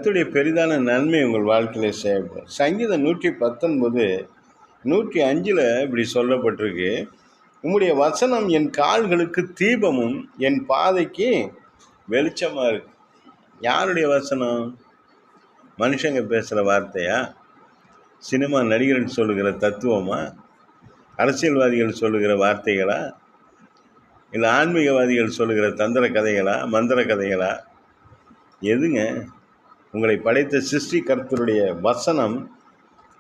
கர்த்தருடைய பெரிதான நன்மை உங்கள் வாழ்க்கையில் செய்யப்படும். சங்கீதம் 119 105 இப்படி சொல்லப்பட்டிருக்கு, உம்முடைய வசனம் என் கால்களுக்கு தீபமும் என் பாதைக்கு வெளிச்சமாக இருக்கு. யாருடைய வசனம்? மனுஷங்க பேசுகிற வார்த்தையா? சினிமா நடிகர்கள் சொல்லுகிற தத்துவமா? அரசியல்வாதிகள் சொல்லுகிற வார்த்தைகளா? இல்லை ஆன்மீகவாதிகள் சொல்லுகிற தந்திர கதைகளா, மந்திர கதைகளா? எதுங்க? உங்களை படைத்த சிருஷ்டி கர்த்தருடைய வசனம்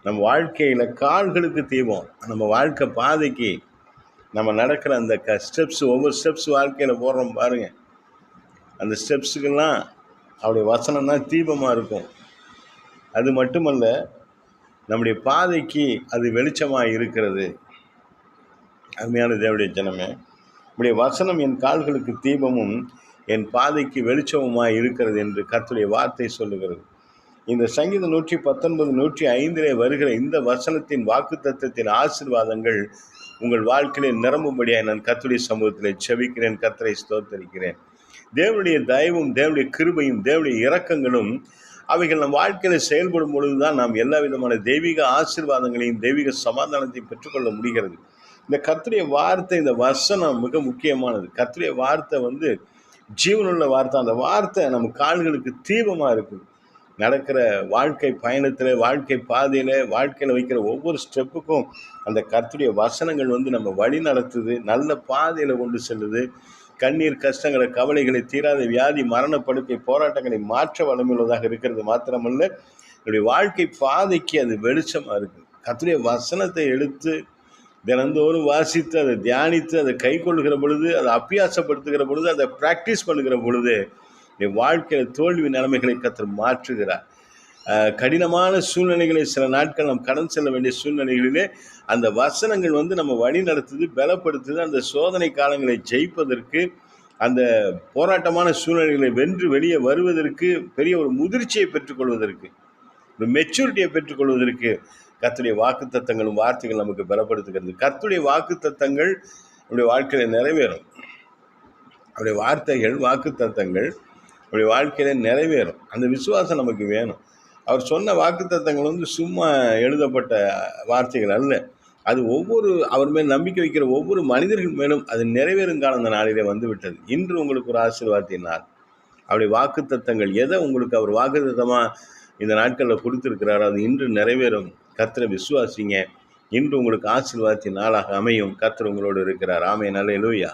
நம்ம வாழ்க்கையில் கால்களுக்கு தீபம். நம்ம வாழ்க்கை பாதைக்கு நம்ம நடக்கிற அந்த ஸ்டெப்ஸ், ஒவ்வொரு ஸ்டெப்ஸ் வாழ்க்கையில் போடுறோம் பாருங்க, அந்த ஸ்டெப்ஸுக்கெல்லாம் அவருடைய வசனம் தான் தீபமாக இருக்கும். அது மட்டுமல்ல, நம்முடைய பாதைக்கு அது வெளிச்சமாக இருக்கிறது. அருமையான தேவனுடைய ஜனமே, நம்முடைய வசனம் என் கால்களுக்கு தீபமும் என் பாதைக்கு வெளிச்சமுமாய் இருக்கிறது என்று கர்த்தருடைய வார்த்தை சொல்லுகிறது. இந்த சங்கீதம் 119 105 வருகிற இந்த வசனத்தின் வாக்கு தத்தத்தின் ஆசீர்வாதங்கள் உங்கள் வாழ்க்கையிலே நிரம்பும்படியாக நான் கர்த்தருடைய சமூகத்தில் செபிக்கிறேன். கர்த்தரை ஸ்தோத்தரிக்கிறேன். தேவனுடைய தயவும் தேவனுடைய கிருபையும் தேவனுடைய இரக்கங்களும் அவைகள் நம் வாழ்க்கையில் செயல்படும் பொழுதுதான் நாம் எல்லா விதமான தெய்வீக ஆசீர்வாதங்களையும் தெய்வீக சமாதானத்தையும் பெற்றுக்கொள்ள முடிகிறது. இந்த கர்த்தருடைய வார்த்தை, இந்த வசனம் மிக முக்கியமானது. கர்த்தருடைய வார்த்தை ஜீவனுள்ள வார்த்தை. அந்த வார்த்தை நம்ம கால்களுக்கு தீபமாக இருக்குது. நடக்கிற வாழ்க்கை பயணத்தில், வாழ்க்கை பாதையில், வாழ்க்கையில் வைக்கிற ஒவ்வொரு ஸ்டெப்புக்கும் அந்த கர்த்தருடைய வசனங்கள் நம்ம வழி நடத்துது, நல்ல பாதையில் கொண்டு செல்லுது. கண்ணீர், கஷ்டங்களை, கவலைகளை, தீராத வியாதி, மரணப்படுக்கை, போராட்டங்களை மாற்ற வளமுள்ளதாக இருக்கிறது மாத்திரமல்ல, என்னுடைய வாழ்க்கை பாதைக்கு அது வெளிச்சமாக இருக்குது. கர்த்தருடைய வசனத்தை எடுத்து தினந்தோறும் வாசித்து அதை தியானித்து அதை கை கொள்ளுகிற பொழுது, அதை அபியாசப்படுத்துகிற பொழுது, அதை ப்ராக்டிஸ் பண்ணுகிற பொழுது என் வாழ்க்கையில் தோல்வி நிலைமைகளை கர்த்தர் மாற்றுகிறார். கடினமான சூழ்நிலைகளை சில நாட்கள் நாம் கடந்து செல்ல வேண்டிய சூழ்நிலைகளிலே அந்த வசனங்கள் நம்ம வழி நடத்துது, பலப்படுத்துது. அந்த சோதனை காலங்களை ஜெயிப்பதற்கு, அந்த போராட்டமான சூழ்நிலைகளை வென்று வெளியே வருவதற்கு, பெரிய ஒரு முதிர்ச்சியை பெற்றுக்கொள்வதற்கு, ஒரு மெச்சூரிட்டியை பெற்றுக்கொள்வதற்கு கர்த்தருடைய வாக்கு தத்தங்களும் வார்த்தைகள் நமக்கு பலப்படுத்துகிறது. கர்த்தருடைய வாக்கு தத்தங்கள் நம்முடைய வாழ்க்கையில் நிறைவேறும். அவருடைய வார்த்தைகள், வாக்கு தத்தங்கள் நம்முடைய வாழ்க்கையில நிறைவேறும். அந்த விசுவாசம் நமக்கு வேணும். அவர் சொன்ன வாக்கு தத்தங்கள் சும்மா எழுதப்பட்ட வார்த்தைகள் அல்ல. அது அவர் மேல் நம்பிக்கை வைக்கிற ஒவ்வொரு மனிதர்கள் மேலும் அது நிறைவேறும் காலம் அந்த நாளிலே வந்துவிட்டது. இன்று உங்களுக்கு ஒரு ஆசீர்வாதத்தின் நாள். அவருடைய வாக்கு தத்தங்கள் எதை உங்களுக்கு அவர் வாக்கு தத்தமாக இந்த நாட்களில் கொடுத்துருக்கிறாரோ அது இன்று நிறைவேறும். கர்த்தரை விசுவாசிங்க. இன்று உங்களுக்கு ஆசீர்வாதத்தின் நாளாக அமையும். கர்த்தர் உங்களோடு இருக்கிறார். ஆமென். அல்லேலூயா.